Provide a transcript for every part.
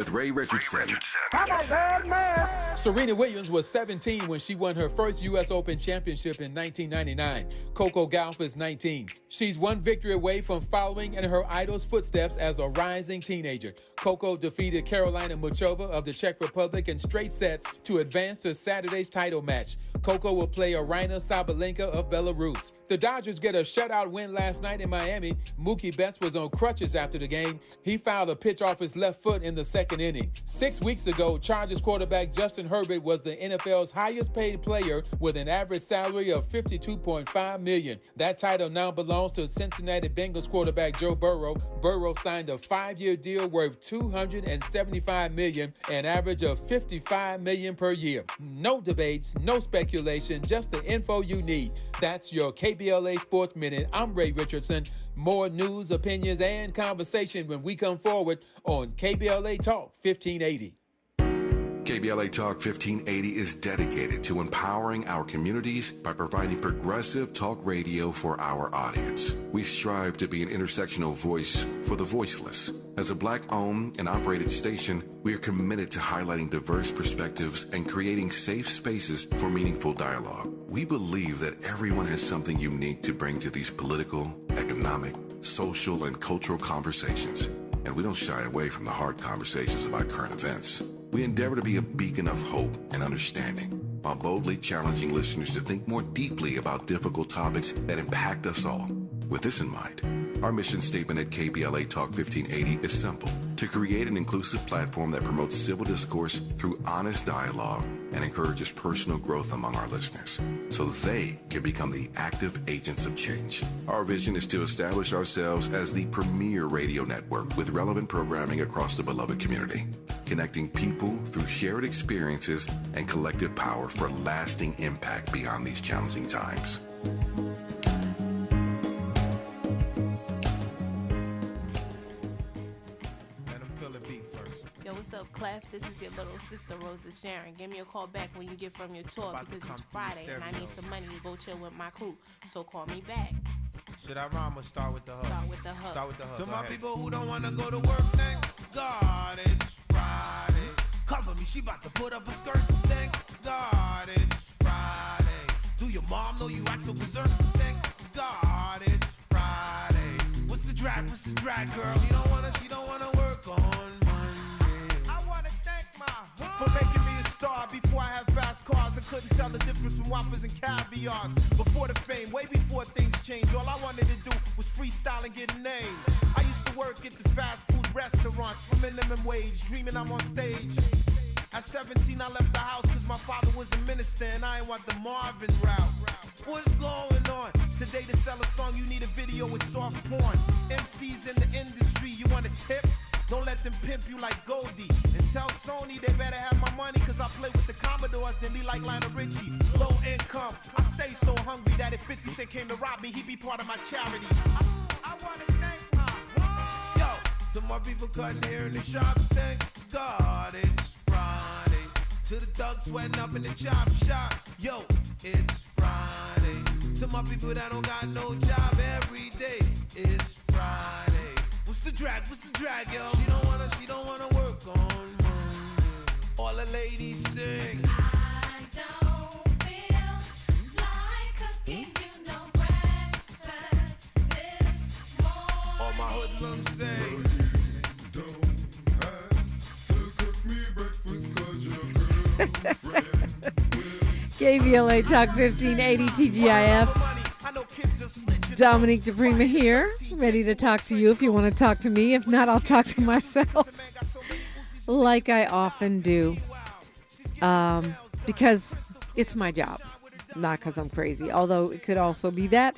with Ray Richardson. I'm a bad man. Serena Williams was 17 when she won her first U.S. Open championship in 1999. Coco Gauff is 19. She's one victory away from following in her idol's footsteps as a rising teenager. Coco defeated Karolina Muchova of the Czech Republic in straight sets to advance to Saturday's title match. Coco will play Aryna Sabalenka of Belarus. The Dodgers get a shutout win last night in Miami. Mookie Betts was on crutches after the game. He fouled a pitch off his left foot in the second inning. 6 weeks ago, Chargers quarterback Justin Herbert was the NFL's highest paid player with an average salary of $52.5 million. That title now belongs to Cincinnati Bengals quarterback Joe Burrow. Burrow signed a 5-year deal worth $275 million, an average of $55 million per year. No debates, no speculation, just the info you need. That's your KBLA Sports Minute. I'm Ray Richardson. More news, opinions, and conversation when we come forward on KBLA Talk 1580. KBLA Talk 1580 is dedicated to empowering our communities by providing progressive talk radio for our audience. We strive to be an intersectional voice for the voiceless. As a Black-owned and operated station, we are committed to highlighting diverse perspectives and creating safe spaces for meaningful dialogue. We believe that everyone has something unique to bring to these political, economic, social, and cultural conversations, and we don't shy away from the hard conversations about current events. We endeavor to be a beacon of hope and understanding, while boldly challenging listeners to think more deeply about difficult topics that impact us all. With this in mind, our mission statement at KBLA Talk 1580 is simple: to create an inclusive platform that promotes civil discourse through honest dialogue and encourages personal growth among our listeners, so they can become the active agents of change. Our vision is to establish ourselves as the premier radio network with relevant programming across the beloved community, connecting people through shared experiences and collective power for lasting impact beyond these challenging times. What's up, Clef? This is your little sister, Rosa Sharon. Give me a call back when you get from your tour because it's Friday and I need some money to go chill with my crew. So call me back. Should I rhyme or start with the hug? Start with the hug. Start with the hug. To my people who don't want to go to work, thank God it's Friday. Cover me, she about to put up a skirt. Thank God it's Friday. Do your mom know you act so berserk? Thank God it's Friday. What's the drag? What's the drag, girl? She don't wanna work on for making me a star. Before I had fast cars, I couldn't tell the difference from Whoppers and caviars. Before the fame, way before things changed, all I wanted to do was freestyle and get a name. I used to work at the fast food restaurants for minimum wage, dreaming I'm on stage. At 17, I left the house cause my father was a minister and I ain't want the Marvin route. What's going on? Today to sell a song, you need a video with soft porn. MCs in the industry, you want a tip? Don't let them pimp you like Goldie. And tell Sony they better have my money, cause I play with the Commodores, then be like Lionel Richie. Low income, I stay so hungry that if 50 Cent came to rob me, he'd be part of my charity. I wanna thank my mom. Yo, to my people cutting hair in the shops, thank God it's Friday. To the thugs sweating up in the chop shop, yo, it's Friday. To my people that don't got no job, every day it's Friday. What's the drag? What's the drag, yo? She don't wanna work on Monday. All the ladies sing. I don't feel like cooking you no breakfast this morning. All my hoodlums sing. Don't have to cook me breakfast 'cause your girlfriend. KBLA Talk 1580 TGIF. Dominique DePrima here, ready to talk to you if you want to talk to me. If not, I'll talk to myself, like I often do, because it's my job, not because I'm crazy, although it could also be that.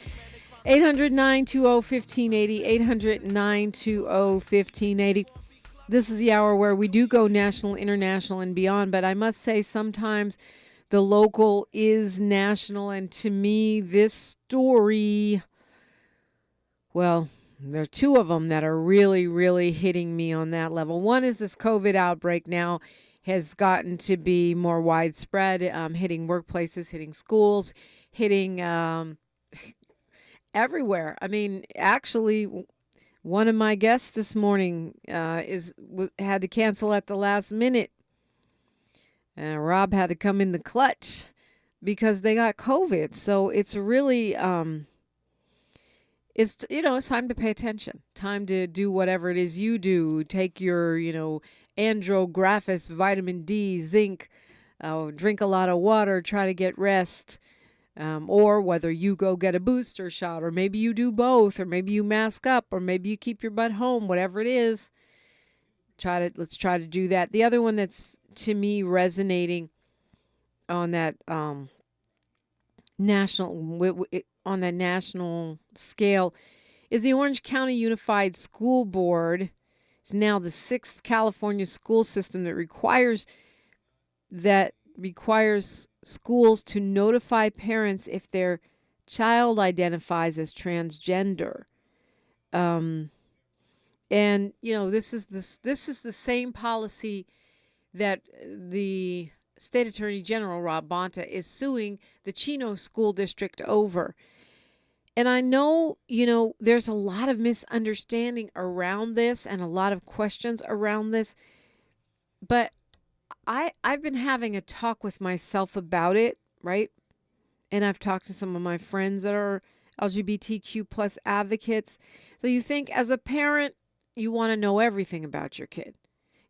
800-920-1580, 800-920-1580. This is the hour where we do go national, international, and beyond, but I must say sometimes the local is national, and to me, this story, well, there are two of them that are really, really hitting me on that level. One is this COVID outbreak now has gotten to be more widespread, hitting workplaces, hitting schools, hitting everywhere. I mean, actually, One of my guests this morning had to cancel at the last minute. Rob had to come in the clutch because they got COVID. So it's really, it's time to pay attention. Time to do whatever it is you do. Take your, andrographis, vitamin D, zinc, drink a lot of water, try to get rest. Or whether you go get a booster shot, or maybe you do both, or maybe you mask up, or maybe you keep your butt home, whatever it is, let's try to do that. The other one that's to me resonating on that national scale is the Orange County Unified School Board. It's now the 6th California school system that requires schools to notify parents if their child identifies as transgender. And this is the same policy that the State Attorney General Rob Bonta is suing the Chino School District over. And I know, there's a lot of misunderstanding around this and a lot of questions around this, but I've been having a talk with myself about it, right? And I've talked to some of my friends that are LGBTQ plus advocates. So you think as a parent, you want to know everything about your kid.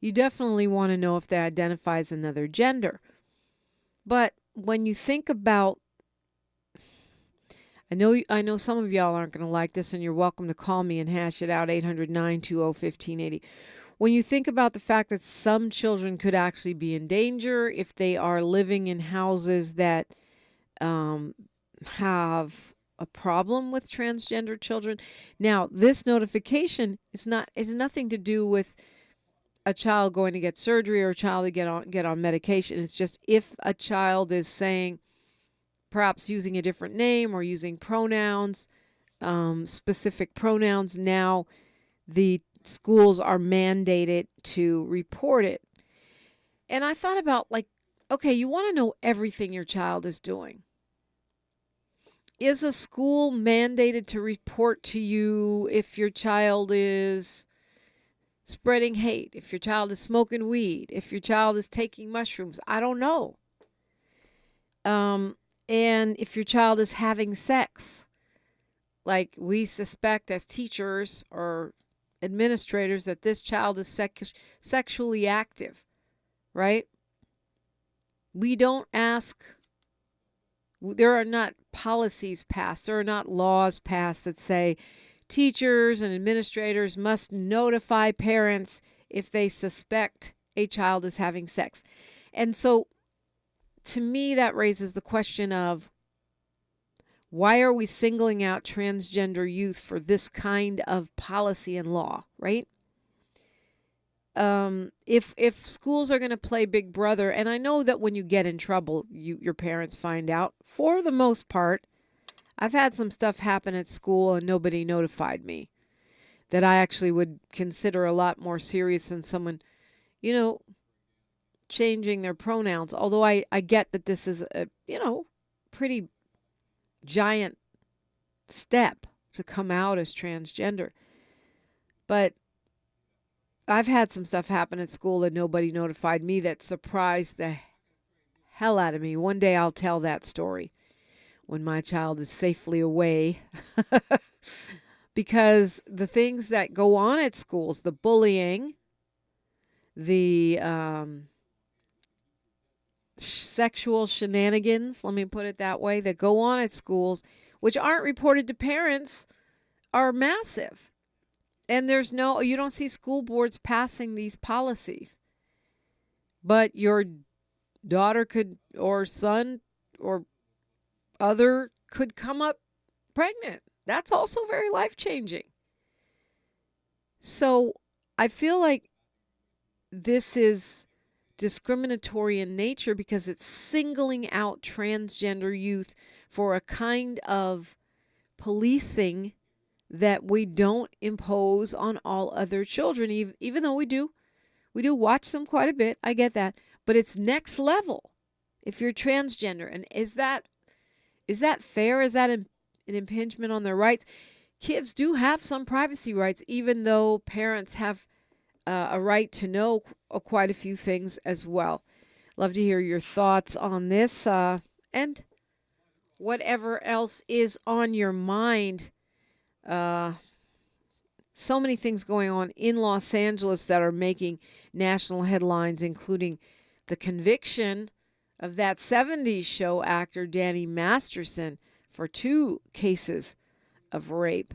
You definitely want to know if they identify as another gender. But when you think about, I know some of y'all aren't going to like this, and you're welcome to call me and hash it out, 800-920-1580. When you think about the fact that some children could actually be in danger if they are living in houses that have a problem with transgender children. Now, this notification is nothing to do with a child going to get surgery or a child to get on medication. It's just if a child is saying, perhaps using a different name or using pronouns, specific pronouns, now the schools are mandated to report it. And I thought about, okay, you want to know everything your child is doing. Is a school mandated to report to you if your child is spreading hate, if your child is smoking weed, if your child is taking mushrooms? I don't know. And if your child is having sex, like we suspect as teachers or administrators that this child is sexually active, right? We don't ask. There are not policies passed, there are not laws passed that say teachers and administrators must notify parents if they suspect a child is having sex. And so to me, that raises the question of, why are we singling out transgender youth for this kind of policy and law, right? If schools are going to play Big Brother, and I know that when you get in trouble, your parents find out. For the most part, I've had some stuff happen at school and nobody notified me that I actually would consider a lot more serious than someone, changing their pronouns. Although I get that this is a, pretty giant step to come out as transgender. But I've had some stuff happen at school and nobody notified me that surprised the hell out of me. One day I'll tell that story when my child is safely away. Because the things that go on at schools, the bullying, the sexual shenanigans, let me put it that way, that go on at schools, which aren't reported to parents, are massive. And you don't see school boards passing these policies. But your daughter could, or son, or other could come up pregnant. That's also very life-changing. So I feel like this is discriminatory in nature because it's singling out transgender youth for a kind of policing that we don't impose on all other children, even though we do watch them quite a bit. I get that, but it's next level if you're transgender. And is that fair? Is that an impingement on their rights? kids do have some privacy rights, even though parents have a right to know quite a few things as well. Love to hear your thoughts on this and whatever else is on your mind. So many things going on in Los Angeles that are making national headlines, including the conviction of that 70s show actor Danny Masterson for 2 cases of rape.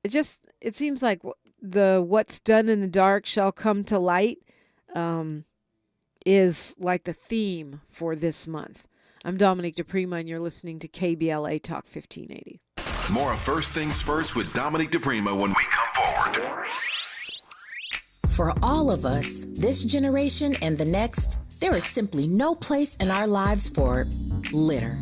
It seems like what's done in the dark shall come to light is like the theme for this month. I'm Dominique DePrima, and you're listening to KBLA Talk 1580. More of First Things First with Dominique DePrima when we come forward. For all of us, this generation and the next, there is simply no place in our lives for litter.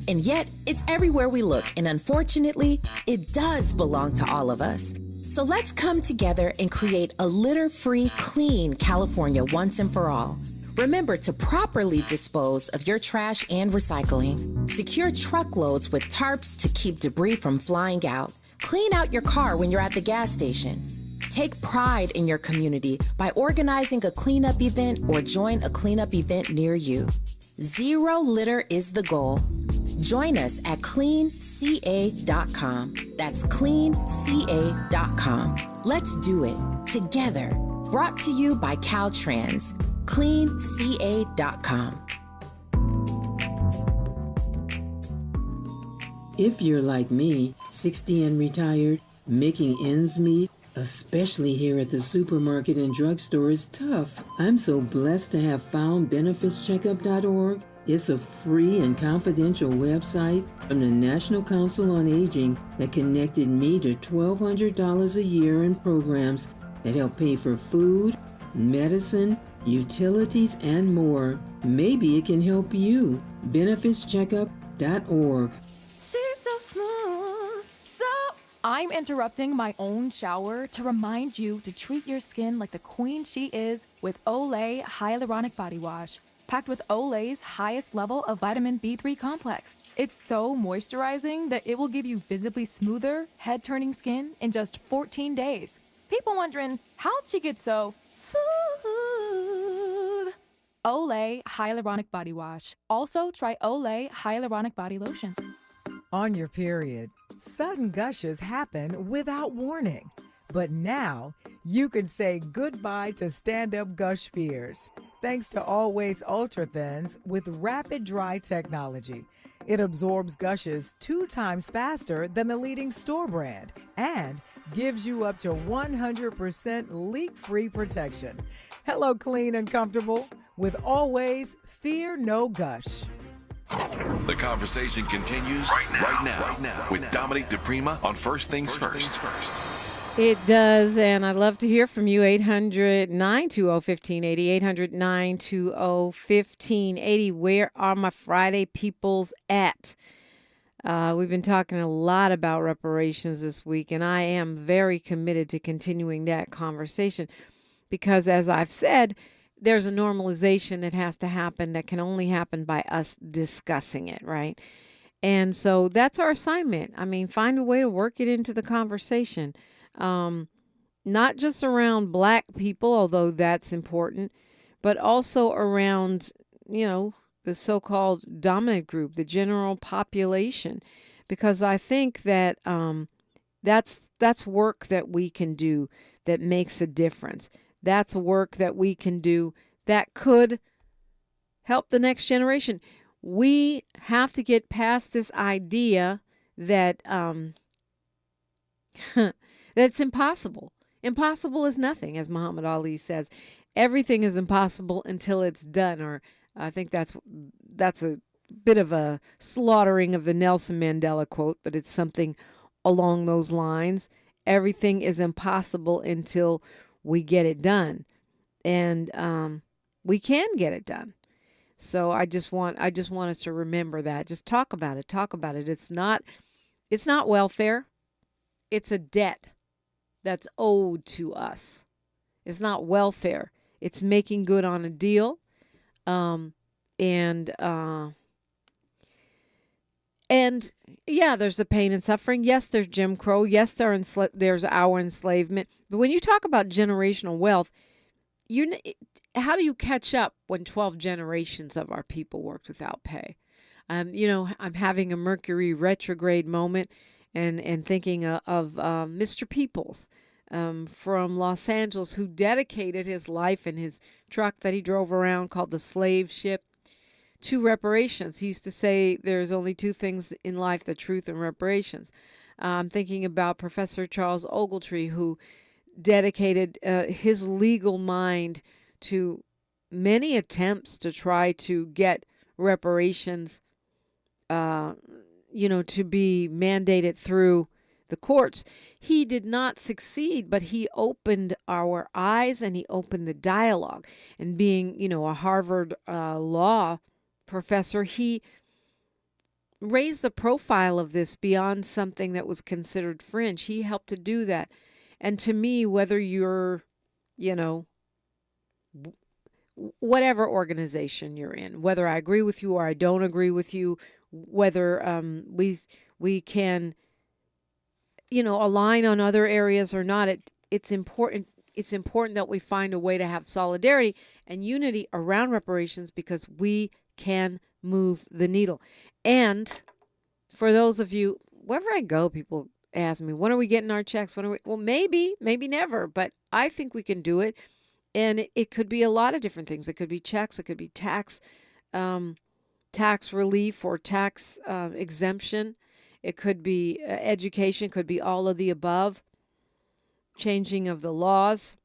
And yet, it's everywhere we look, and unfortunately, it does belong to all of us. So let's come together and create a litter-free, clean California once and for all. Remember to properly dispose of your trash and recycling. Secure truckloads with tarps to keep debris from flying out. Clean out your car when you're at the gas station. Take pride in your community by organizing a cleanup event or join a cleanup event near you. Zero litter is the goal. Join us at cleanca.com. That's cleanca.com. Let's do it together. Brought to you by Caltrans. cleanca.com. If you're like me, 60 and retired, making ends meet, especially here at the supermarket and drugstore, is tough. I'm so blessed to have found benefitscheckup.org. It's a free and confidential website from the National Council on Aging that connected me to $1,200 a year in programs that help pay for food, medicine, utilities, and more. Maybe it can help you. benefitscheckup.org. She's so smooth, so... I'm interrupting my own shower to remind you to treat your skin like the queen she is with Olay Hyaluronic Body Wash, packed with Olay's highest level of vitamin B3 complex. It's so moisturizing that it will give you visibly smoother, head-turning skin in just 14 days. People wondering, how'd she get so smooth? Olay Hyaluronic Body Wash. Also, try Olay Hyaluronic Body Lotion. On your period, sudden gushes happen without warning. But now, you can say goodbye to stand-up gush fears, thanks to Always Ultra Thins with rapid dry technology. It absorbs gushes 2 times faster than the leading store brand and gives you up to 100% leak-free protection. Hello, clean and comfortable with Always Fear No Gush. The conversation continues right now with Dominique DePrima on First Things First. It does, and I'd love to hear from you. 800-920-1580, 800-920-1580. Where are my Friday peoples at? We've been talking a lot about reparations this week, and I am very committed to continuing that conversation because, as I've said, there's a normalization that has to happen that can only happen by us discussing it, right? And so that's our assignment. I mean, find a way to work it into the conversation. Not just around Black people, although that's important, but also around, the so-called dominant group, the general population, because I think that that's work that we can do that makes a difference. That's work that we can do that could help the next generation. We have to get past this idea that that's impossible. Impossible is nothing, as Muhammad Ali says. Everything is impossible until it's done. Or I think that's a bit of a slaughtering of the Nelson Mandela quote, but it's something along those lines. Everything is impossible until we get it done, and we can get it done. So I just want us to remember that. Just talk about it. Talk about it. It's not welfare. It's a debt that's owed to us. It's not welfare. It's making good on a deal. And And yeah, there's the pain and suffering. Yes, there's Jim Crow. Yes, there's our enslavement. But when you talk about generational wealth, how do you catch up when 12 generations of our people worked without pay? I'm having a Mercury retrograde moment and thinking of Mr. Peoples from Los Angeles, who dedicated his life and his truck that he drove around called the Slave Ship to reparations. He used to say there's only two things in life, the truth and reparations. I'm thinking about Professor Charles Ogletree, who dedicated his legal mind to many attempts to try to get reparations, to be mandated through the courts. He did not succeed, but he opened our eyes and he opened the dialogue. And being, a Harvard law professor, he raised the profile of this beyond something that was considered fringe. He helped to do that. And to me, whether you're, whatever organization you're in, whether I agree with you or I don't agree with you, whether we can, align on other areas or not, it's important. It's important that we find a way to have solidarity and unity around reparations because we can move the needle. And for those of you, wherever I go, people ask me, when are we getting our checks? Well, maybe never, but I think we can do it. And it could be a lot of different things. It could be checks. It could be tax relief or tax exemption. It could be education. Could be all of the above. Changing of the laws.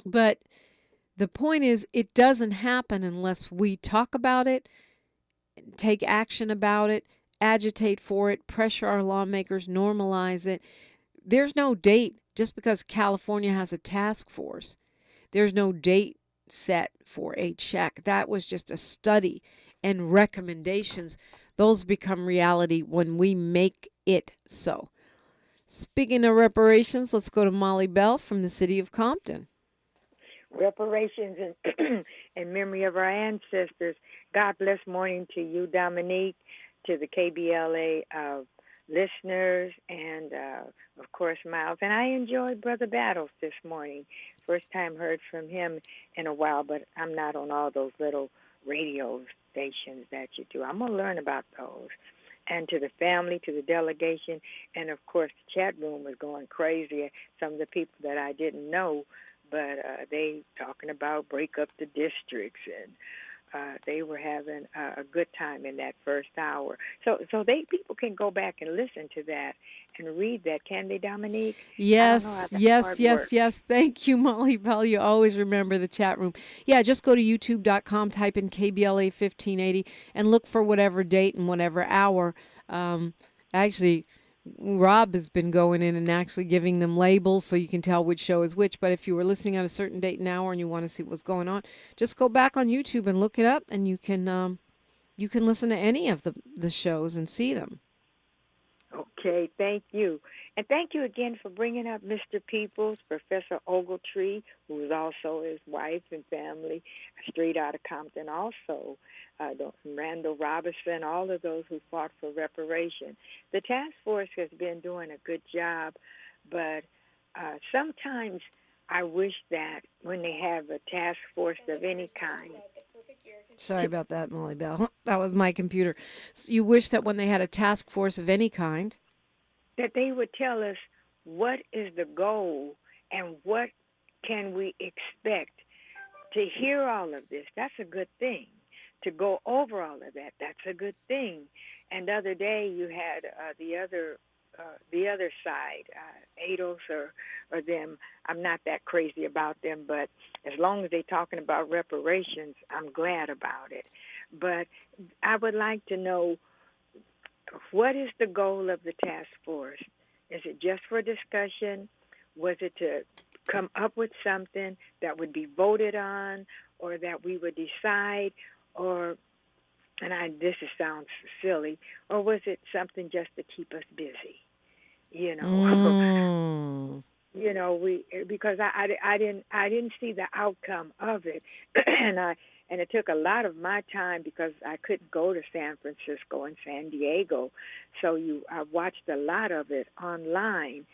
But the point is, it doesn't happen unless we talk about it, take action about it, agitate for it, pressure our lawmakers, normalize it. There's no date just because California has a task force. There's no date set for a check. That was just a study and recommendations. Those become reality when we make it so. Speaking of reparations, let's go to Molly Bell from the city of Compton. Reparations in memory of our ancestors. God bless morning to you, Dominique, to the KBLA listeners, and of course, Miles. And I enjoyed Brother Battles this morning. First time heard from him in a while, but I'm not on all those little radio stations that you do. I'm going to learn about those. And to the family, to the delegation, and of course, the chat room was going crazy. Some of the people that I didn't know, but they talking about break up the districts, and they were having a good time in that first hour. So people can go back and listen to that and read that, can they, Dominique? Yes. Thank you, Molly Bell. You always remember the chat room. Yeah, just go to youtube.com, type in KBLA 1580, and look for whatever date and whatever hour. Actually, Rob has been going in and actually giving them labels so you can tell which show is which. But if you were listening at a certain date and hour and you want to see what's going on, just go back on YouTube and look it up, and you can listen to any of the shows and see them. Okay, thank you. And thank you again for bringing up Mr. Peoples, Professor Ogletree, who is also his wife and family, straight out of Compton also, Randall Robinson, all of those who fought for reparation. The task force has been doing a good job, but sometimes I wish that when they have a task force of any kind. Sorry about that, Molly Bell. That was my computer. So you wish that when they had a task force of any kind, that they would tell us what is the goal and what can we expect. To hear all of this, that's a good thing. To go over all of that, that's a good thing. And the other day you had the other side, ADOS or them. I'm not that crazy about them, but as long as they're talking about reparations, I'm glad about it. But I would like to know, what is the goal of the task force? Is it just for discussion? Was it to come up with something that would be voted on or that we would decide? Or, this sounds silly, or was it something just to keep us busy? you know, because I didn't see the outcome of it, and it took a lot of my time because I couldn't go to San Francisco and San Diego, so I watched a lot of it online.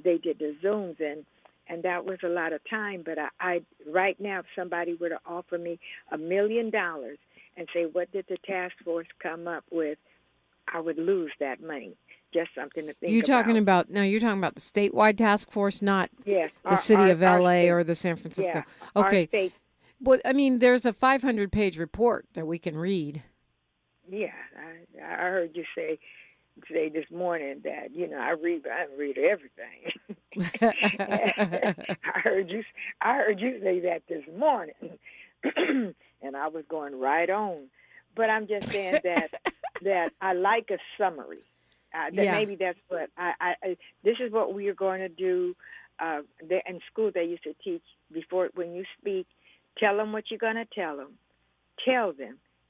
They did the Zooms, and that was a lot of time. But I right now, if somebody were to offer me $1 million and say, what did the task force come up with, I would lose that money. Just something to think You're talking about. you're talking about the statewide task force, not Yes, the city of our LA state. or the San Francisco. Yeah, Okay. our state. But I mean, there's a 500-page report that we can read. Yeah, I heard you say this morning that I read, but I don't read everything. I heard you say that this morning, and I was going right on. But I'm just saying that I like a summary. Maybe that's what I this is what we are going to do. In school, they used to teach before when you speak, tell them what you're going to tell them,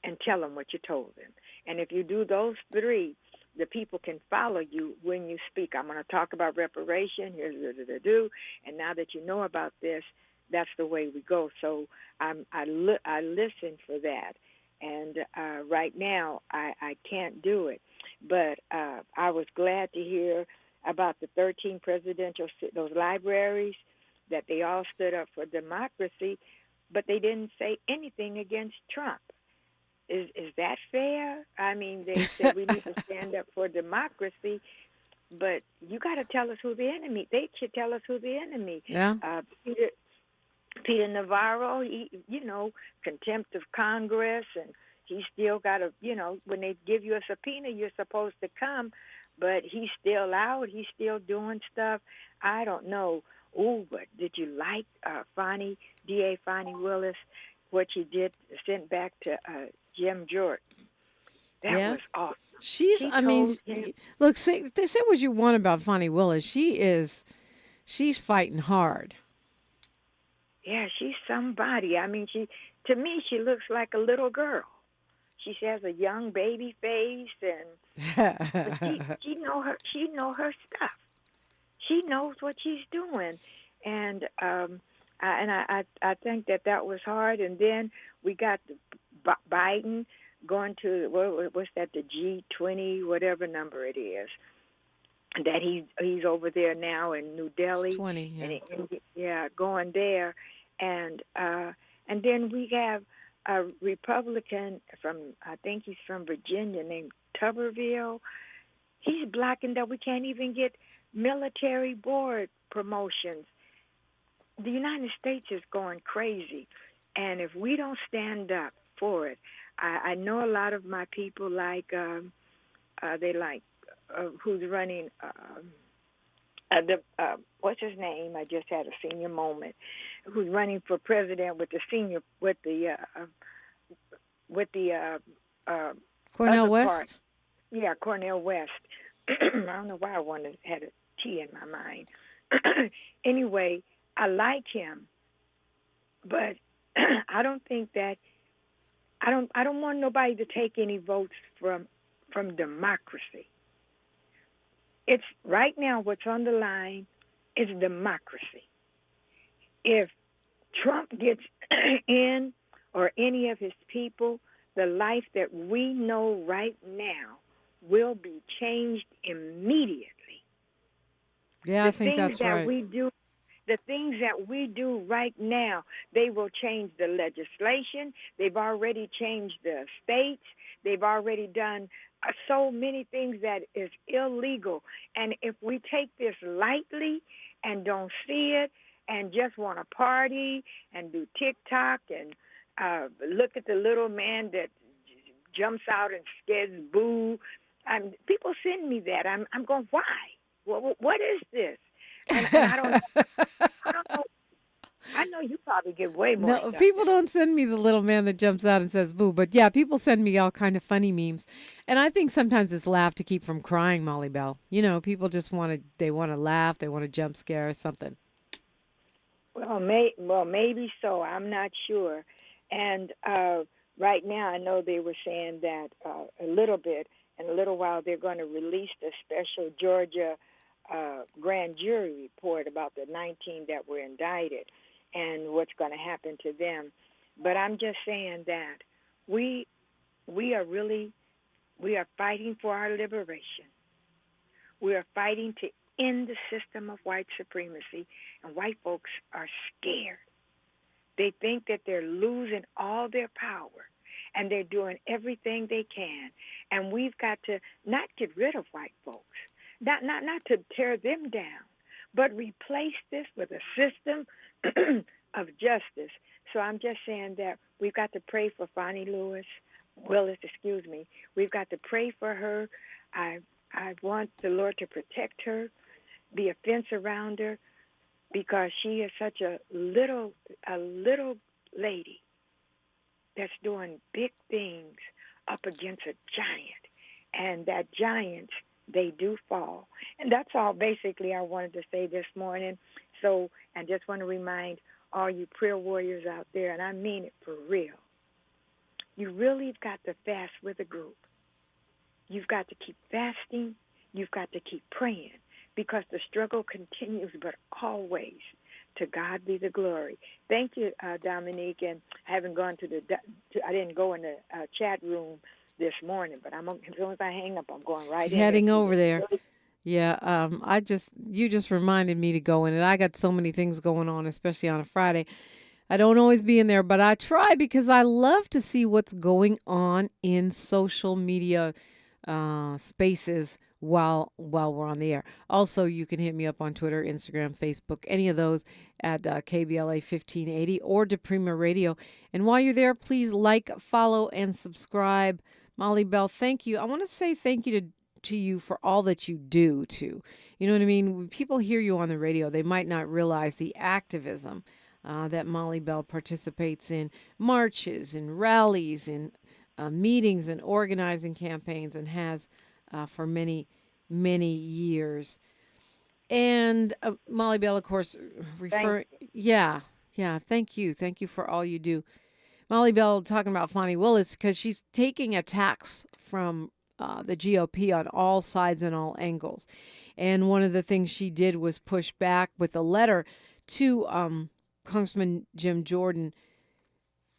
and tell them what you told them. And if you do those three, the people can follow you when you speak. I'm going to talk about reparation. Here's what to do. And now that you know about this, that's the way we go. So I listen for that. And right now, I can't do it. But I was glad to hear about the 13 those libraries, that they all stood up for democracy, but they didn't say anything against Trump. Is that fair? I mean, they said we need to stand up for democracy, but you got to tell us who the enemy. They should tell us who the enemy. Yeah. Peter Navarro, contempt of Congress, and he still got to, when they give you a subpoena, you're supposed to come, but he's still out. He's still doing stuff. I don't know. Ooh, but did you like DA Fonnie Willis, what she did, sent back to Jim Jordan? That was awesome. Look, say what you want about Fonnie Willis. She's fighting hard. Yeah, she's somebody. I mean, to me, she looks like a little girl. She has a young baby face, and she know her stuff. She knows what she's doing, and I think that was hard. And then we got Biden going to what's that, the G20, whatever number it is, that he's over there now in New Delhi. 20, yeah. Going there, and then we have a Republican I think he's from Virginia, named Tuberville. He's blocking that we can't even get military board promotions. The United States is going crazy, and if we don't stand up for it, I know a lot of my people who's running. What's his name? I just had a senior moment. Who's running for president with the Cornel West? Part. Yeah, Cornel West. I don't know why I had a T in my mind. Anyway, I like him, but I don't think that I don't want nobody to take any votes from democracy. It's right now what's on the line is democracy. If Trump gets in, or any of his people, the life that we know right now will be changed immediately. Yeah, I think that's right. The things that we do right now, they will change the legislation. They've already changed the states. They've already done so many things that is illegal. And if we take this lightly and don't see it and just want to party and do TikTok and look at the little man that jumps out and says boo, people send me that. I'm going, why? What is this? And I don't know. I know you probably get way more No, stuff. people don't send me the little man that jumps out and says boo. But yeah, people send me all kind of funny memes. And I think sometimes it's laugh to keep from crying, Molly Bell. People just want to laugh, they want to jump scare or something. Well, maybe so. I'm not sure. And right now I know they were saying that a little bit, in a little while they're going to release the special Georgia grand jury report about the 19 that were indicted and what's going to happen to them. But I'm just saying that we are fighting for our liberation. We are fighting to end the system of white supremacy, and white folks are scared. They think that they're losing all their power, and they're doing everything they can. And we've got to not get rid of white folks, not to tear them down, but replace this with a system of justice. So I'm just saying that we've got to pray for Fonnie Willis. We've got to pray for her. I want the Lord to protect her, be a fence around her, because she is such a little lady that's doing big things up against a giant. And that giants, they do fall. And that's all basically I wanted to say this morning. So I just want to remind all you prayer warriors out there, and I mean it for real, you really got to fast with a group. You've got to keep fasting. You've got to keep praying, because the struggle continues, but always to God be the glory. Thank you, Dominique. And I haven't gone I didn't go in the chat room this morning, but as soon as I hang up, I'm going right in. Heading over there. Yeah, you just reminded me to go in it. I got so many things going on, especially on a Friday. I don't always be in there, but I try because I love to see what's going on in social media spaces while we're on the air. Also, you can hit me up on Twitter, Instagram, Facebook, any of those at KBLA 1580 or DePrima Radio. And while you're there, please like, follow, and subscribe. Molly Bell, thank you. I want to say thank you to you for all that you do, too. You know what I mean? When people hear you on the radio, they might not realize the activism that Molly Bell participates in, marches and rallies and meetings and organizing campaigns, and has for many, many years. And Molly Bell, of course, thank you. Thank you for all you do. Molly Bell talking about Fonnie Willis because she's taking attacks from the GOP on all sides and all angles. And one of the things she did was push back with a letter to Congressman Jim Jordan,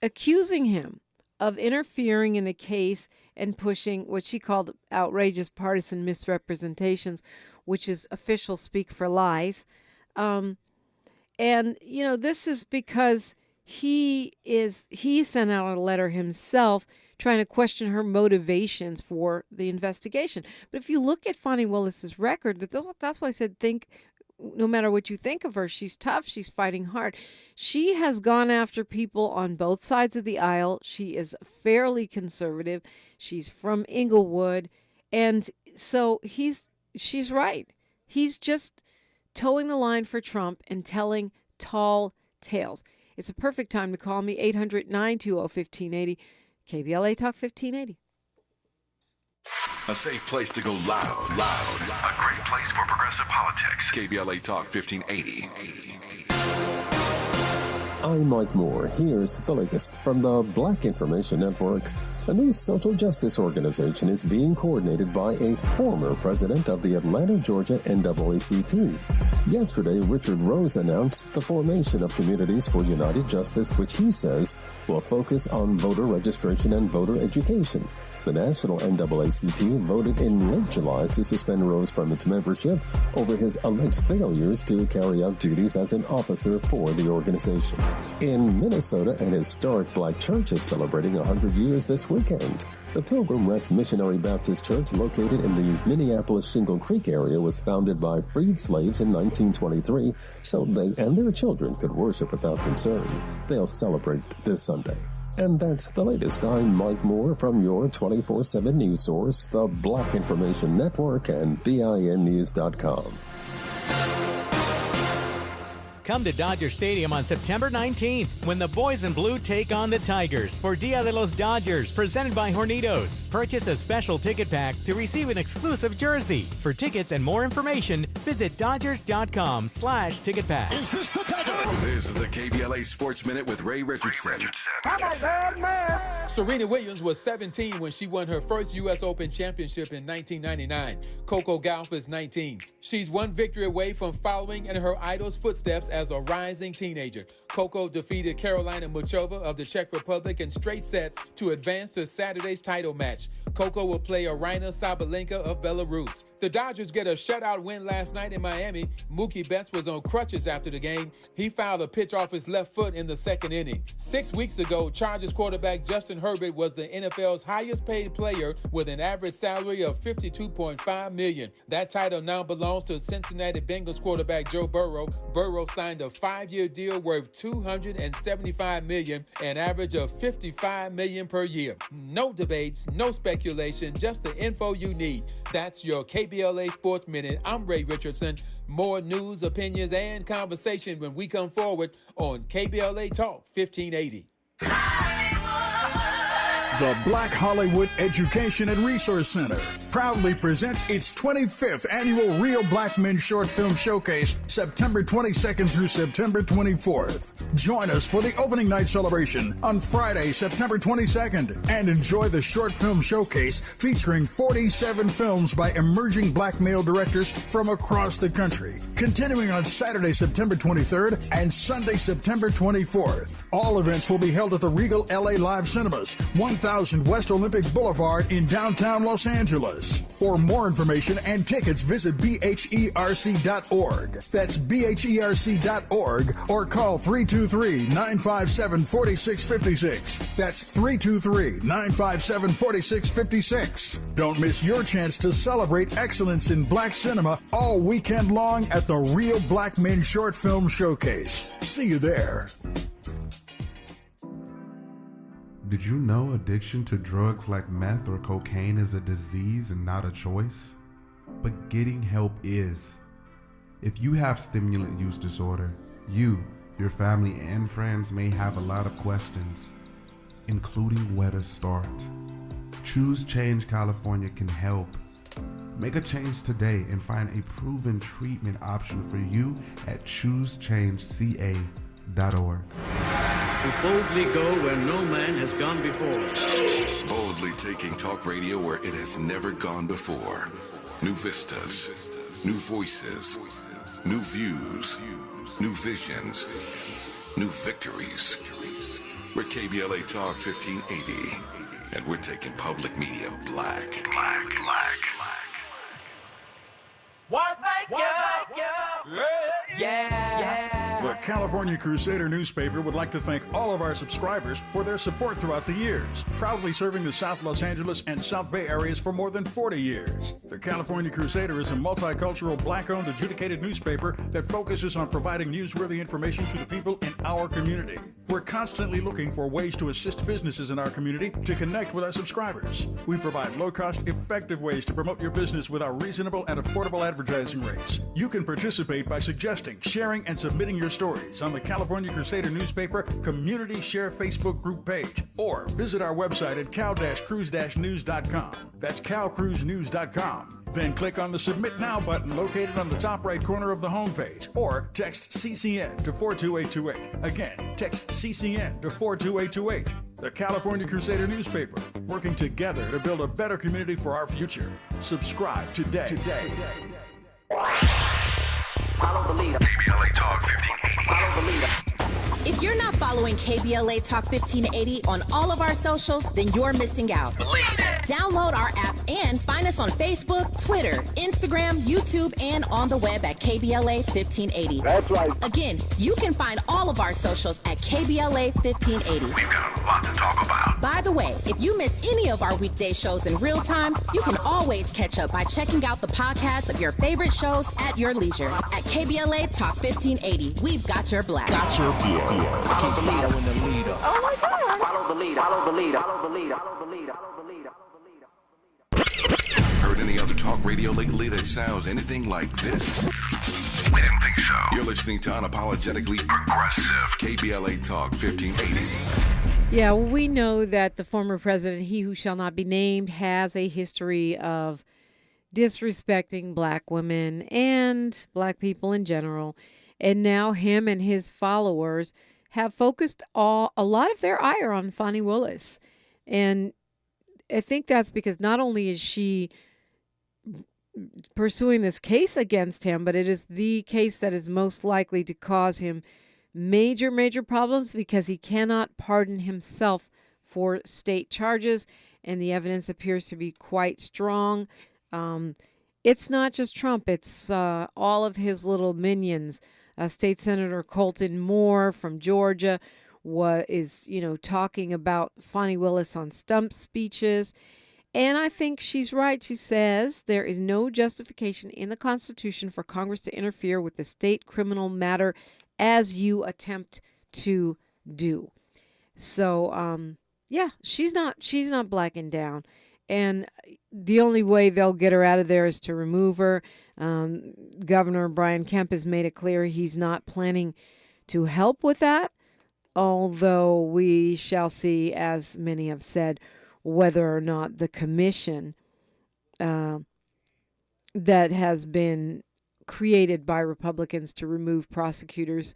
accusing him of interfering in the case and pushing what she called outrageous partisan misrepresentations, which is official speak for lies. And, you know, this is because he sent out a letter himself trying to question her motivations for the investigation. But if you look at Fonnie Willis's record, that's why I said no matter what you think of her, she's tough. She's fighting hard. She has gone after people on both sides of the aisle. She is fairly conservative. She's from Inglewood. And so she's right. He's just towing the line for Trump and telling tall tales. It's a perfect time to call me, 800-920-1580, KBLA Talk 1580. A safe place to go loud. A great place for progressive politics. KBLA Talk 1580. I'm Mike Moore. Here's the latest from the Black Information Network. A new social justice organization is being coordinated by a former president of the Atlanta, Georgia NAACP. Yesterday, Richard Rose announced the formation of Communities for United Justice, which he says will focus on voter registration and voter education. The national NAACP voted in late July to suspend Rose from its membership over his alleged failures to carry out duties as an officer for the organization. In Minnesota, an historic black church is celebrating 100 years this weekend. The Pilgrim Rest Missionary Baptist Church, located in the Minneapolis Shingle Creek area, was founded by freed slaves in 1923 so they and their children could worship without concern. They'll celebrate this Sunday. And that's the latest. I'm Mike Moore from your 24/7 news source, the Black Information Network and BINnews.com. Come to Dodger Stadium on September 19th when the boys in blue take on the Tigers for Dia de los Dodgers, presented by Hornitos. Purchase a special ticket pack to receive an exclusive jersey. For tickets and more information, Visit Dodgers.com/ticketpass. This is the KBLA Sports Minute with Ray Richardson. I'm a bad man. Serena Williams was 17 when she won her first U.S. Open championship in 1999. Coco Gauff is 19. She's one victory away from following in her idol's footsteps as a rising teenager. Coco defeated Karolina Muchova of the Czech Republic in straight sets to advance to Saturday's title match. Coco will play Aryna Sabalenka of Belarus. The Dodgers get a shutout win last night in Miami. Mookie Betts was on crutches after the game. He fouled a pitch off his left foot in the second inning. 6 weeks ago, Chargers quarterback Justin Herbert was the NFL's highest paid player with an average salary of $52.5 million. That title now belongs to Cincinnati Bengals quarterback Joe Burrow. Burrow signed a 5-year deal worth $275 million, an average of $55 million per year. No debates, no speculation, just the info you need. That's your KBLA Sports Minute. I'm Ray Richardson. More news, opinions, and conversation when we come forward on KBLA Talk 1580. The Black Hollywood Education and Resource Center proudly presents its 25th annual Real Black Men Short Film Showcase, September 22nd through September 24th. Join us for the opening night celebration on Friday, September 22nd, and enjoy the short film showcase featuring 47 films by emerging black male directors from across the country. Continuing on Saturday, September 23rd and Sunday, September 24th. All events will be held at the Regal LA Live Cinemas, 1000 West Olympic Boulevard in downtown Los Angeles. For more information and tickets, visit bherc.org. That's bherc.org or call 323-957-4656. That's 323-957-4656. Don't miss your chance to celebrate excellence in black cinema all weekend long at the Real Black Men Short Film Showcase. See you there. Did you know addiction to drugs like meth or cocaine is a disease and not a choice? But getting help is. If you have stimulant use disorder, you, your family, and friends may have a lot of questions, including where to start. Choose Change California can help. Make a change today and find a proven treatment option for you at choosechangeca.org. To boldly go where no man has gone before. Boldly taking talk radio where it has never gone before. New vistas, new voices, new views, new visions, new victories. We're KBLA Talk 1580, and we're taking public media black. What make you? Yeah. The California Crusader newspaper would like to thank all of our subscribers for their support throughout the years, proudly serving the South Los Angeles and South Bay areas for more than 40 years. The California Crusader is a multicultural, black-owned, adjudicated newspaper that focuses on providing newsworthy information to the people in our community. We're constantly looking for ways to assist businesses in our community to connect with our subscribers. We provide low-cost, effective ways to promote your business with our reasonable and affordable advertising rates. You can participate by suggesting, sharing, and submitting your stories on the California Crusader newspaper Community Share Facebook group page, or visit our website at cal-cruise-news.com. That's calcruisenews.com. Then click on the Submit Now button located on the top right corner of the homepage, or text CCN to 42828. Again, text CCN to 42828. The California Crusader newspaper, working together to build a better community for our future. Subscribe today. Follow the leader. KBLA Talk 1580. Follow the leader. If you're not following KBLA Talk 1580 on all of our socials, then you're missing out. Download our app and find us on Facebook, Twitter, Instagram, YouTube, and on the web at KBLA 1580. That's right. Again, you can find all of our socials at KBLA 1580. We've got a lot to talk about. By the way, if you miss any of our weekday shows in real time, you can always catch up by checking out the podcast of your favorite shows at your leisure. At KBLA Talk 1580, we've got your black. Got your black. Follow the leader. Oh my God. Follow the leader. Follow the leader. Follow the leader. Follow the leader. Follow the leader. Heard any other talk radio lately that sounds anything like this? We didn't think so. You're listening to Unapologetically Progressive KBLA Talk 1580. Yeah, well, we know that the former president, he who shall not be named, has a history of disrespecting black women and black people in general. And now him and his followers have focused a lot of their ire on Fani Willis. And I think that's because not only is she pursuing this case against him, but it is the case that is most likely to cause him major problems because he cannot pardon himself for state charges, and the evidence appears to be quite strong. It's not just Trump, it's all of his little minions. State Senator Colton Moore from Georgia is talking about Fani Willis on stump speeches. And I think she's right. She says there is no justification in the Constitution for Congress to interfere with the state criminal matter as you attempt to do. So, she's not blacking down. And the only way they'll get her out of there is to remove her. Governor Brian Kemp has made it clear he's not planning to help with that, although we shall see, as many have said, whether or not the commission that has been created by Republicans to remove prosecutors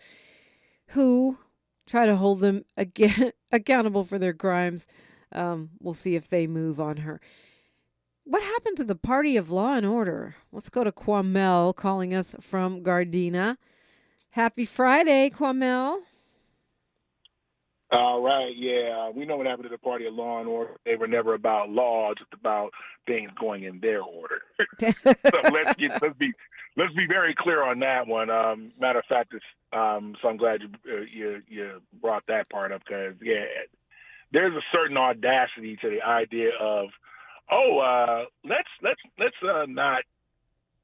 who try to hold them accountable for their crimes, we'll see if they move on her. What happened to the party of law and order? Let's go to Kwamel calling us from Gardena. Happy Friday, Kwamel. All right, yeah. We know what happened to the party of law and order. They were never about law, just about things going in their order. So let's be very clear on that one. Matter of fact, so I'm glad you brought that part up because there's a certain audacity to the idea of let's not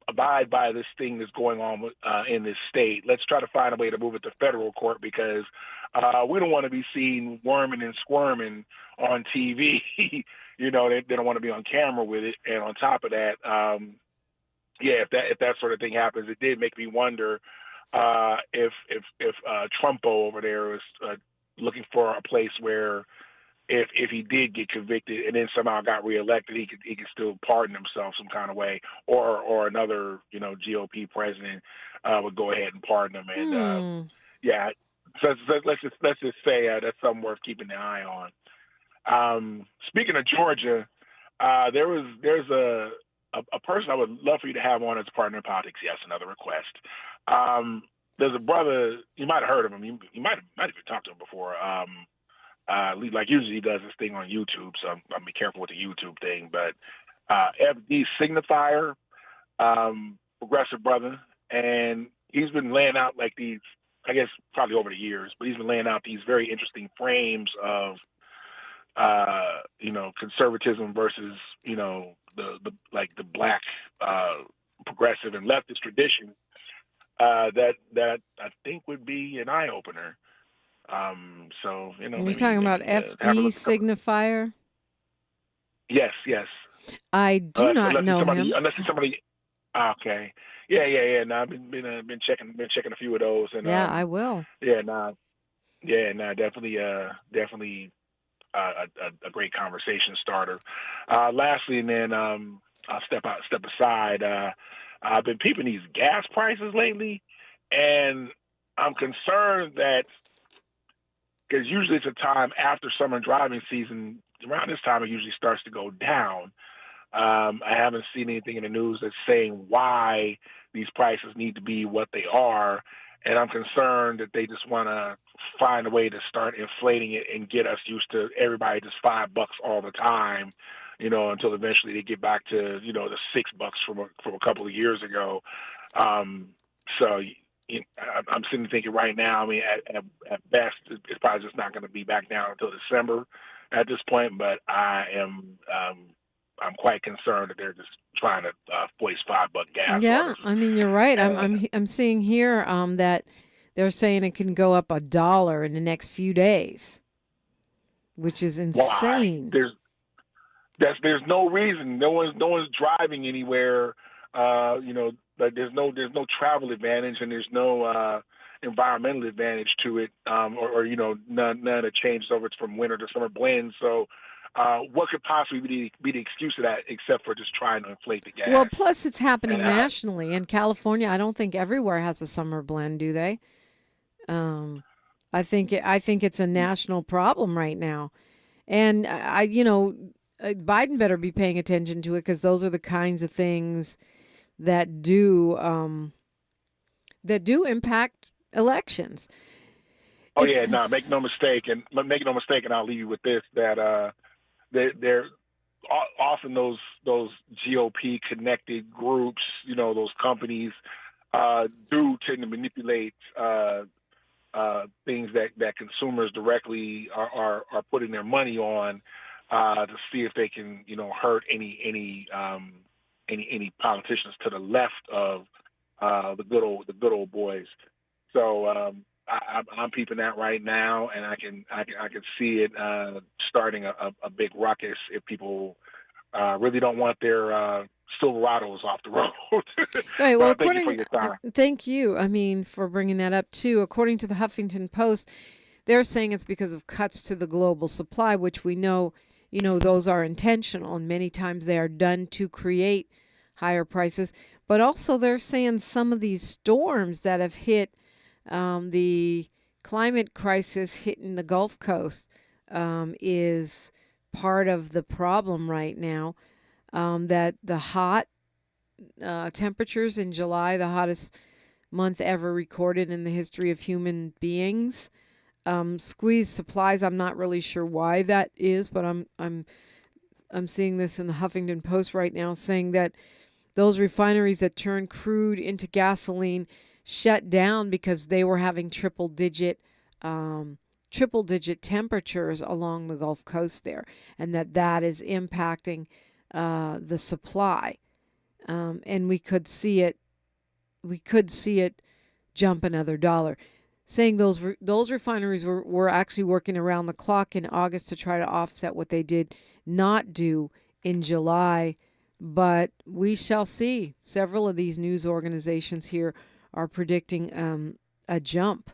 abide by this thing that's going on in this state. Let's try to find a way to move it to federal court because we don't want to be seen worming and squirming on TV. They don't want to be on camera with it. And on top of that, if that sort of thing happens, it did make me wonder if Trumpo over there is looking for a place where if he did get convicted and then somehow got reelected, he could still pardon himself some kind of way, or another GOP president would go ahead and pardon him. And so let's just say that's something worth keeping an eye on. Speaking of Georgia, there's a person I would love for you to have on as a partner in politics. Yes, another request. There's a brother, you might have heard of him. You might have even talked to him before. Like usually he does this thing on YouTube, so I'm be careful with the YouTube thing. But FD Signifier, progressive brother, and he's been laying out like these, I guess probably over the years, but he's been laying out these very interesting frames of conservatism versus the black progressive and leftist tradition that I think would be an eye opener. You're talking about FD Signifier? Yes. I do not know him. Unless it's somebody. Okay. Yeah. No, I've been checking a few of those, and I will. Definitely a great conversation starter. Lastly, and then I'll step aside. I've been peeping these gas prices lately, and I'm concerned that. Because usually it's a time after summer driving season, around this time it usually starts to go down. I haven't seen anything in the news that's saying why these prices need to be what they are, and I'm concerned that they just want to find a way to start inflating it and get us used to everybody just $5 all the time, until eventually they get back to the $6 from a couple of years ago. I'm sitting thinking right now, I mean, at best, it's probably just not going to be back down until December at this point, but I'm quite concerned that they're just trying to waste $5 gas. Yeah, I mean, you're right. I'm seeing here that they're saying it can go up $1 in the next few days, which is insane. Why? There's no reason. No one's driving anywhere. There's no travel advantage and there's no environmental advantage to it, or none that changes over from winter to summer blends. So what could possibly be the excuse of that except for just trying to inflate the gas? Well, plus it's happening And, nationally. In California, I don't think everywhere has a summer blend, do they? I think it's a national problem right now, and Biden better be paying attention to it because those are the kinds of things that do impact elections. Oh yeah, no, make no mistake, and I'll leave you with this: that they're often those GOP connected groups, those companies do tend to manipulate things that consumers directly are putting their money on to see if they can hurt any politicians to the left of the good old boys. So I'm peeping that right now, and I can see it starting a big ruckus if people really don't want their Silverados off the road. Right. Well, thank you for your time. Thank you. I mean, for bringing that up too. According to the Huffington Post, they're saying it's because of cuts to the global supply, which we know, those are intentional, and many times they are done to create higher prices. But also, they're saying some of these storms that have hit the climate crisis hitting the Gulf Coast is part of the problem right now. That the hot temperatures in July, the hottest month ever recorded in the history of human beings, squeezed supplies. I'm not really sure why that is, but I'm seeing this in the Huffington Post right now, saying that those refineries that turn crude into gasoline shut down because they were having triple digit temperatures along the Gulf Coast there, and that is impacting the supply, and we could see it jump another $1. Saying those refineries were actually working around the clock in August to try to offset what they did not do in July, but we shall see. Several of these news organizations here are predicting a jump,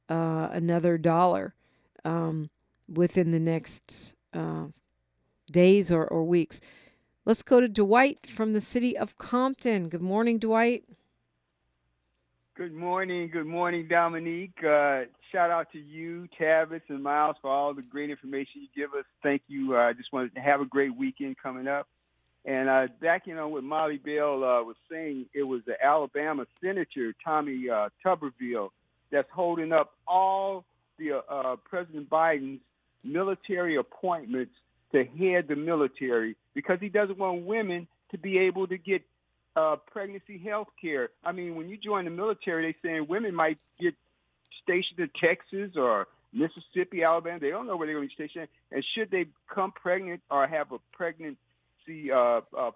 another $1 within the next days or weeks. Let's go to Dwight from the city of Compton. Good morning, Dwight. Good morning, Dominique. Shout out to you, Tavis, and Miles for all the great information you give us. Thank you. I just wanted to have a great weekend coming up. And backing on what Molly Bell was saying, it was the Alabama Senator, Tommy Tuberville, that's holding up all the President Biden's military appointments to head the military because he doesn't want women to be able to get pregnancy health care. I mean, when you join the military, they're saying women might get stationed in Texas or Mississippi, Alabama. They don't know where they're going to be stationed. And should they become pregnant or have a pregnancy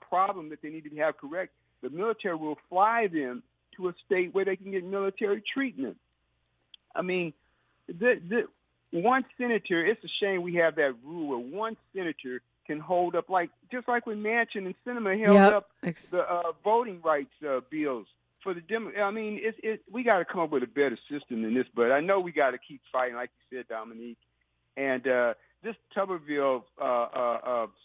problem that they need to have correct, the military will fly them to a state where they can get military treatment. I mean, one senator, it's a shame we have that rule where one senator can hold up, just like when Manchin and Sinema held up the voting rights bills for the I mean, we got to come up with a better system than this, but I know we got to keep fighting, like you said, Dominique. And this Tuberville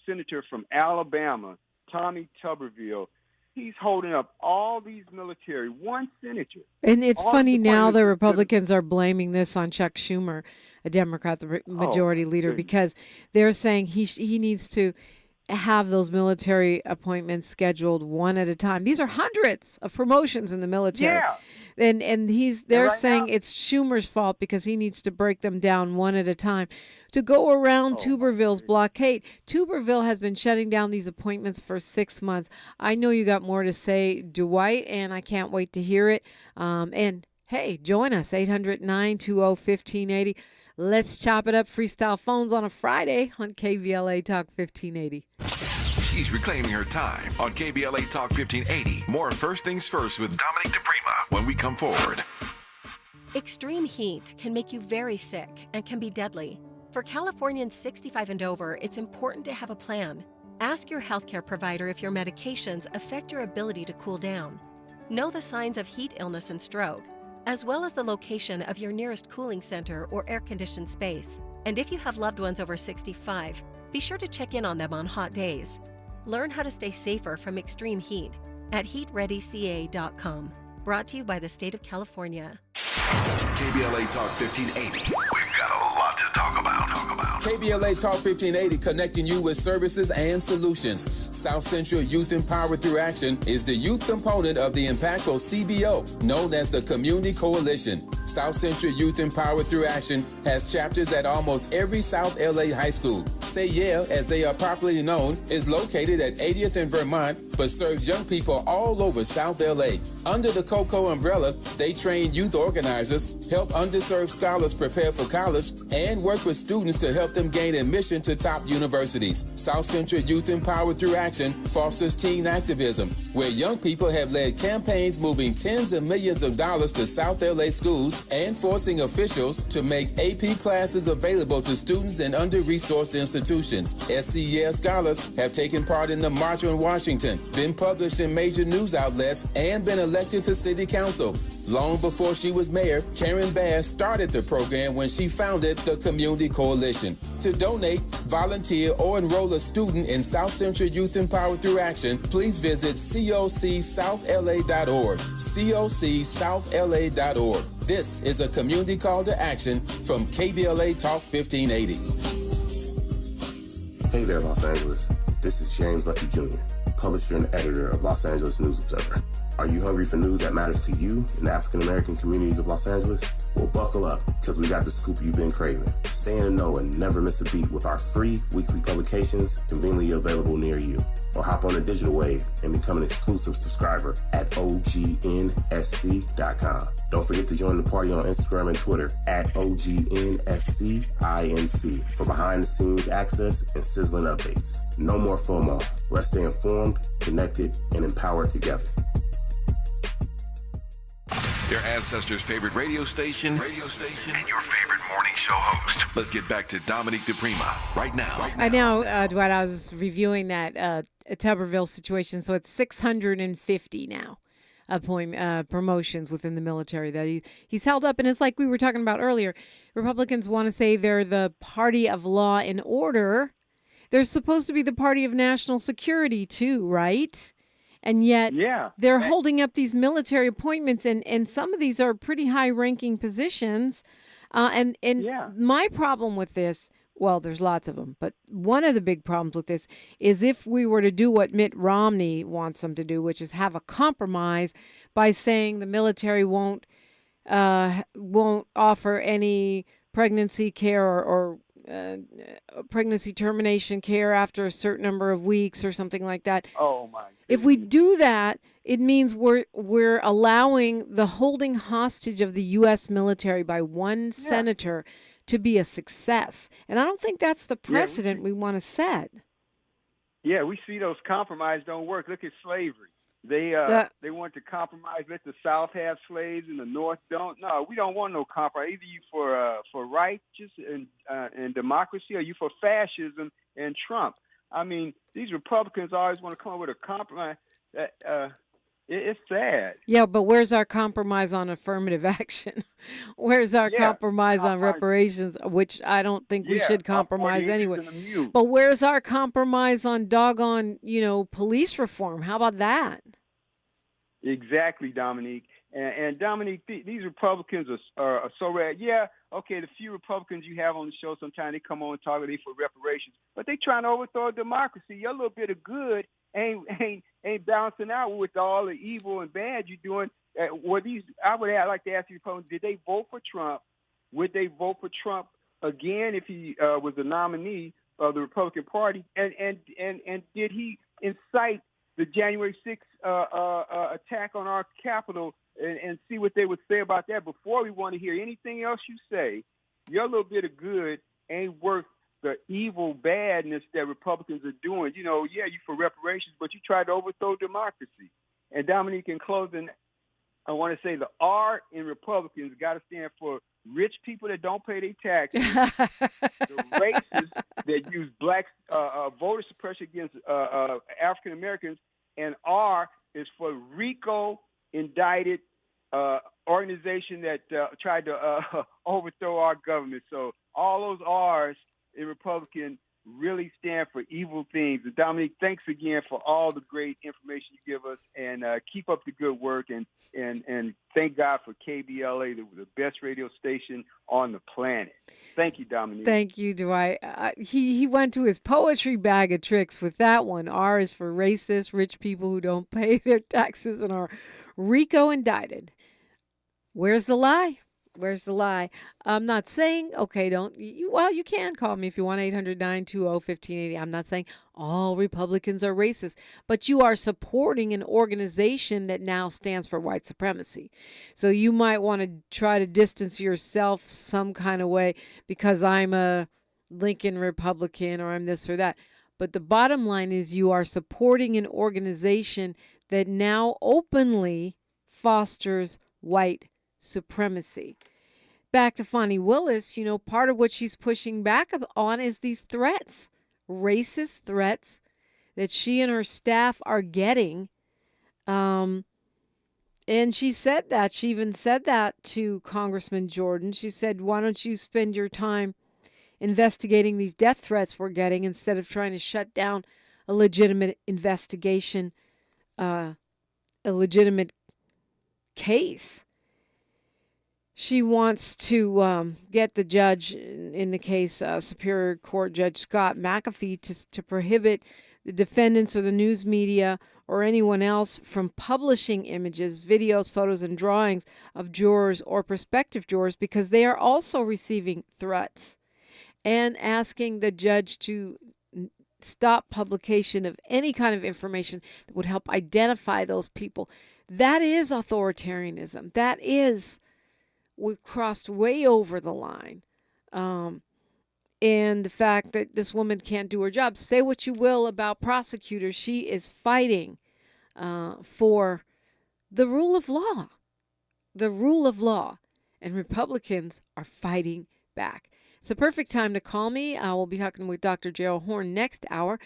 senator from Alabama, Tommy Tuberville, he's holding up all these military, one senator. And it's funny now the Republicans are blaming this on Chuck Schumer, a Democrat, the majority leader, because they're saying he needs to have those military appointments scheduled one at a time. These are hundreds of promotions in the military. Yeah. And they're saying it's Schumer's fault because he needs to break them down one at a time to go around Tuberville's blockade. Tuberville has been shutting down these appointments for 6 months. I know you got more to say, Dwight, and I can't wait to hear it. And hey, join us, 800-920-1580. Let's chop it up. Freestyle phones on a Friday on KBLA Talk 1580. She's reclaiming her time on KBLA Talk 1580. More First Things First with Dominique DePrima when we come forward. Extreme heat can make you very sick and can be deadly. For Californians 65 and over, it's important to have a plan. Ask your healthcare provider if your medications affect your ability to cool down. Know the signs of heat illness and stroke, as well as the location of your nearest cooling center or air-conditioned space. And if you have loved ones over 65, Be sure to check in on them on hot days. Learn how to stay safer from extreme heat at heatreadyca.com. Brought to you by the state of California. KBLA Talk 1580. We've got a lot to talk about. KBLA Talk 1580, connecting you with services and solutions. South Central Youth Empowered Through Action is the youth component of the impactful CBO, known as the Community Coalition. South Central Youth Empowered Through Action has chapters at almost every South LA high school. Say Yeah, as they are popularly known, is located at 80th and Vermont, but serves young people all over South LA. Under the COCO umbrella, they train youth organizers, help underserved scholars prepare for college, and work with students to help them gain admission to top universities. South Central Youth Empowered Through Action fosters teen activism, where young people have led campaigns moving tens of millions of dollars to South LA schools and forcing officials to make AP classes available to students in under-resourced institutions. SCEL scholars have taken part in the March on Washington, been published in major news outlets, and been elected to city council. Long before she was mayor, Karen Bass started the program when she founded the Community Coalition. To donate, volunteer, or enroll a student in South Central Youth Empowered Through Action, please visit cocsouthla.org. cocsouthla.org. This is a community call to action from KBLA Talk 1580. Hey there, Los Angeles. This is James Lucky Jr., publisher and editor of Los Angeles News Observer. Are you hungry for news that matters to you in the African-American communities of Los Angeles? Well, buckle up, because we got the scoop you've been craving. Stay in the know and never miss a beat with our free weekly publications conveniently available near you. Or hop on the digital wave and become an exclusive subscriber at OGNSC.com. Don't forget to join the party on Instagram and Twitter at OGNSCINC for behind-the-scenes access and sizzling updates. No more FOMO. Let's stay informed, connected, and empowered together. Your ancestors' favorite radio station, and your favorite morning show host. Let's get back to Dominique DePrima right now. I know, Dwight, I was reviewing that Tuberville situation, so it's 650 now promotions within the military that he's held up. And it's like we were talking about earlier. Republicans want to say they're the party of law and order. They're supposed to be the party of national security too, right? And yet they're holding up these military appointments, and some of these are pretty high-ranking positions. And my problem with this, well, there's lots of them, but one of the big problems with this is if we were to do what Mitt Romney wants them to do, which is have a compromise by saying the military won't offer any pregnancy care or pregnancy termination care after a certain number of weeks or something like that. Oh my! If we do that, it means we're allowing the holding hostage of the U.S. military by one senator to be a success, and I don't think that's the precedent we want to set. Yeah, we see those compromises don't work. Look at slavery. They want to compromise. Let the South have slaves and the North don't. No, we don't want no compromise. Either you for righteous and democracy, or you for fascism and Trump. I mean, these Republicans always want to come up with a compromise. It's sad. Yeah, but where's our compromise on affirmative action? Where's our compromise on reparations, which I don't think we should compromise anyway. But where's our compromise on doggone, police reform? How about that? Exactly, Dominique. And Dominique, these Republicans are so rad. Yeah, okay, the few Republicans you have on the show, sometimes they come on and talk for reparations, but they trying to overthrow democracy. Your little bit of good ain't balancing out with all the evil and bad you're doing. I would like to ask you, did they vote for Trump? Would they vote for Trump again if he was the nominee of the Republican Party? And did he incite the January 6th attack on our Capitol? And see what they would say about that before we want to hear anything else you say. Your little bit of good ain't worth the evil badness that Republicans are doing. You for reparations, but you tried to overthrow democracy. And Dominique, in closing, I want to say the R in Republicans got to stand for rich people that don't pay their taxes, the racists that use black voter suppression against African Americans, and R is for RICO indicted organization that tried to overthrow our government. So all those R's in Republican really stand for evil things. And Dominique, thanks again for all the great information you give us, and keep up the good work. And thank God for KBLA, the best radio station on the planet. Thank you, Dominique. Thank you, Dwight. He went to his poetry bag of tricks with that one. R is for racist, rich people who don't pay their taxes and are RICO indicted. Where's the lie? Where's the lie? I'm not saying, okay, you can call me if you want, 800-920-1580. I'm not saying all Republicans are racist, but you are supporting an organization that now stands for white supremacy. So you might want to try to distance yourself some kind of way because I'm a Lincoln Republican or I'm this or that. But the bottom line is you are supporting an organization that now openly fosters white supremacy. Back to Fonnie Willis, part of what she's pushing back on is these threats, racist threats that she and her staff are getting. And she said that. She even said that to Congressman Jordan. She said, why don't you spend your time investigating these death threats we're getting instead of trying to shut down a legitimate investigation, a legitimate case. She wants to get the judge in the case, Superior Court Judge Scott McAfee, to prohibit the defendants or the news media or anyone else from publishing images, videos, photos, and drawings of jurors or prospective jurors because they are also receiving threats, and asking the judge to stop publication of any kind of information that would help identify those people. That is authoritarianism. That is... We've crossed way over the line. And the fact that this woman can't do her job. Say what you will about prosecutors. She is fighting for the rule of law. The rule of law. And Republicans are fighting back. It's a perfect time to call me. I will be talking with Dr. Gerald Horn next hour.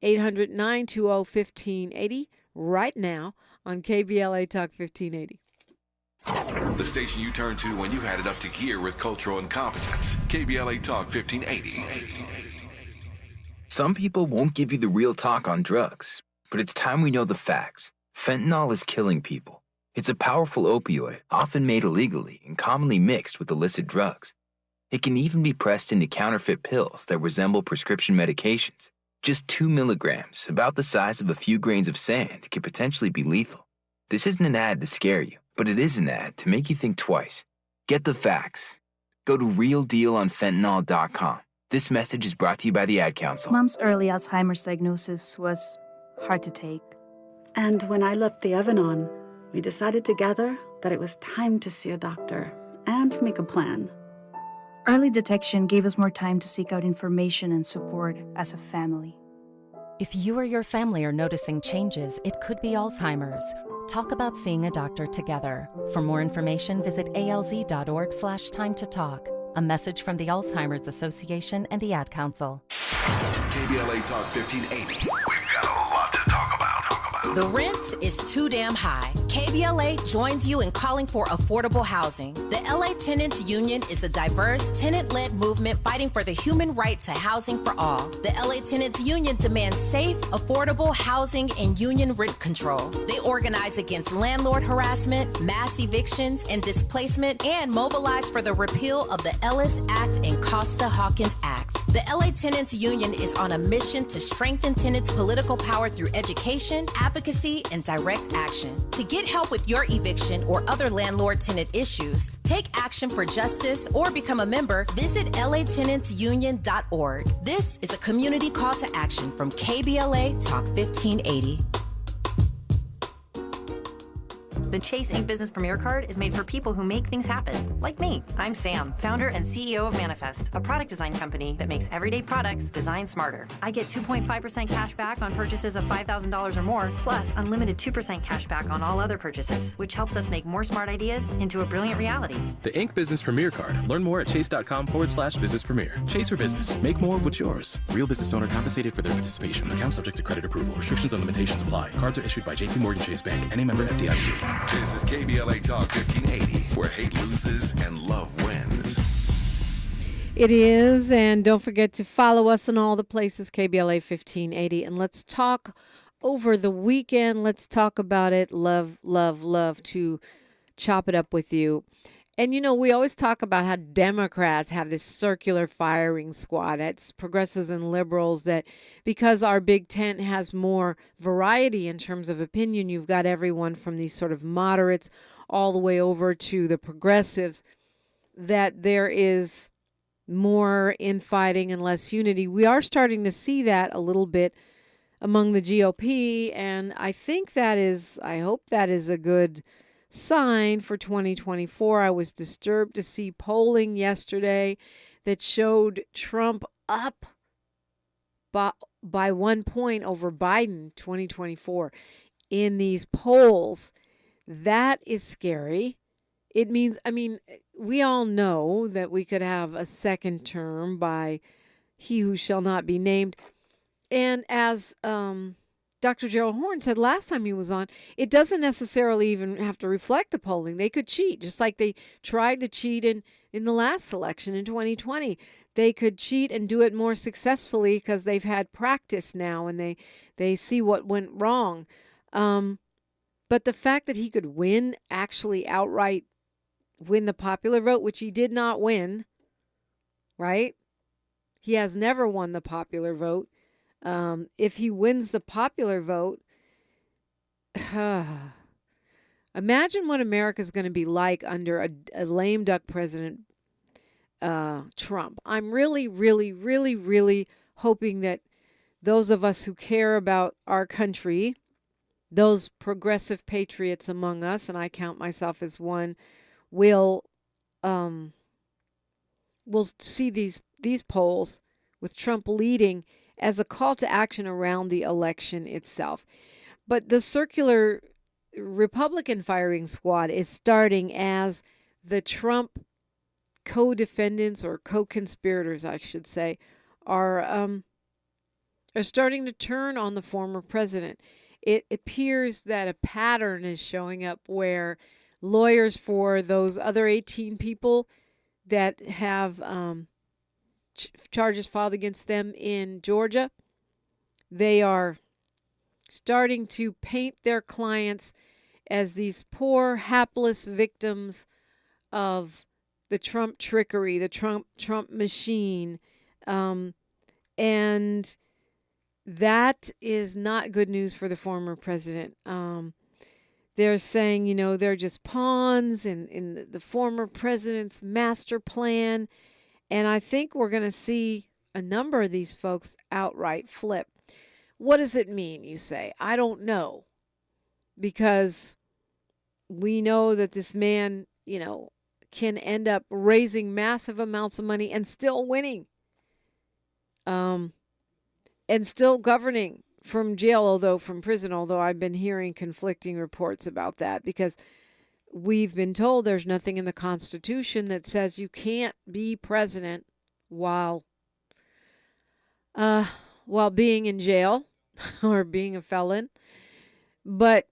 800-920-1580 right now on KBLA Talk 1580. The station you turn to when you've had it up to here with cultural incompetence. KBLA Talk 1580. Some people won't give you the real talk on drugs, but it's time we know the facts. Fentanyl is killing people. It's a powerful opioid, often made illegally and commonly mixed with illicit drugs. It can even be pressed into counterfeit pills that resemble prescription medications. Just 2 milligrams, about the size of a few grains of sand, can potentially be lethal. This isn't an ad to scare you, but it is an ad to make you think twice. Get the facts. Go to realdealonfentanyl.com. This message is brought to you by the Ad Council. Mom's early Alzheimer's diagnosis was hard to take. And when I left the oven on, we decided together that it was time to see a doctor and make a plan. Early detection gave us more time to seek out information and support as a family. If you or your family are noticing changes, it could be Alzheimer's. Talk about seeing a doctor together. For more information, visit alz.org/time to talk. A message from the Alzheimer's Association and the Ad Council. KBLA Talk 1580. We've got a lot to talk about. The rent is too damn high. KBLA joins you in calling for affordable housing. The LA Tenants Union is a diverse, tenant-led movement fighting for the human right to housing for all. The LA Tenants Union demands safe, affordable housing and union rent control. They organize against landlord harassment, mass evictions, and displacement, and mobilize for the repeal of the Ellis Act and Costa-Hawkins Act. The LA Tenants Union is on a mission to strengthen tenants' political power through education, advocacy, and direct action. To get help with your eviction or other landlord-tenant issues, take action for justice, or become a member, visit latenantsunion.org. This is a community call to action from KBLA Talk 1580. The Chase Ink Business Premier Card is made for people who make things happen, like me. I'm Sam, founder and CEO of Manifest, a product design company that makes everyday products designed smarter. I get 2.5% cash back on purchases of $5,000 or more, plus unlimited 2% cash back on all other purchases, which helps us make more smart ideas into a brilliant reality. The Ink Business Premier Card. Learn more at chase.com/business premier. Chase for business. Make more of what's yours. Real business owner compensated for their participation. Account subject to credit approval. Restrictions and limitations apply. Cards are issued by JP Morgan Chase Bank. Any member FDIC. This is KBLA Talk 1580, where hate loses and love wins. It is, and don't forget to follow us on all the places, KBLA 1580. And let's talk over the weekend. Let's talk about it. Love to chop it up with you. And, you know, we always talk about how Democrats have this circular firing squad. It's progressives and liberals that because our big tent has more variety in terms of opinion, you've got everyone from these sort of moderates all the way over to the progressives, that there is more infighting and less unity. We are starting to see that a little bit among the GOP, and I hope that is a good sign for 2024. I was disturbed to see polling yesterday that showed Trump up by 1 point over Biden 2024 in these polls. That is scary. It means, we all know that we could have a second term by he who shall not be named. And as Dr. Gerald Horne said last time he was on, it doesn't necessarily even have to reflect the polling. They could cheat, just like they tried to cheat in the last election in 2020. They could cheat and do it more successfully because they've had practice now and they see what went wrong. But the fact that he could actually outright win the popular vote, which he did not win, right? He has never won the popular vote. If he wins the popular vote, imagine what America's going to be like under a lame duck president, Trump. I'm really, really, really, really hoping that those of us who care about our country, those progressive patriots among us, and I count myself as one, will see these polls with Trump leading as a call to action around the election itself. But the circular Republican firing squad is starting as the Trump co-defendants or co-conspirators, I should say, are starting to turn on the former president. It appears that a pattern is showing up where lawyers for those other 18 people that have charges filed against them in Georgia, they are starting to paint their clients as these poor, hapless victims of the Trump trickery, the Trump machine, and that is not good news for the former president. They're saying, they're just pawns in the former president's master plan. And I think we're going to see a number of these folks outright flip. What does it mean, you say? I don't know. Because we know that this man, can end up raising massive amounts of money and still winning. And still governing from jail, from prison, although I've been hearing conflicting reports about that because we've been told there's nothing in the Constitution that says you can't be president while being in jail or being a felon. But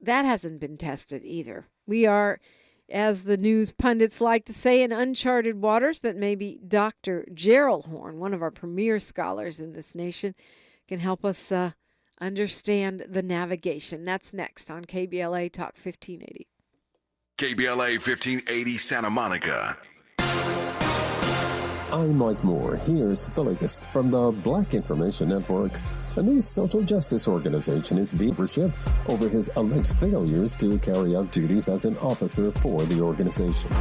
that hasn't been tested either. We are, as the news pundits like to say, in uncharted waters, but maybe Dr. Gerald Horne, one of our premier scholars in this nation, can help us understand the navigation. That's next on KBLA Talk 1580. KBLA 1580 Santa Monica. I'm Mike Moore. Here's the latest from the Black Information Network. A new social justice organization is being membership over his alleged failures to carry out duties as an officer for the organization.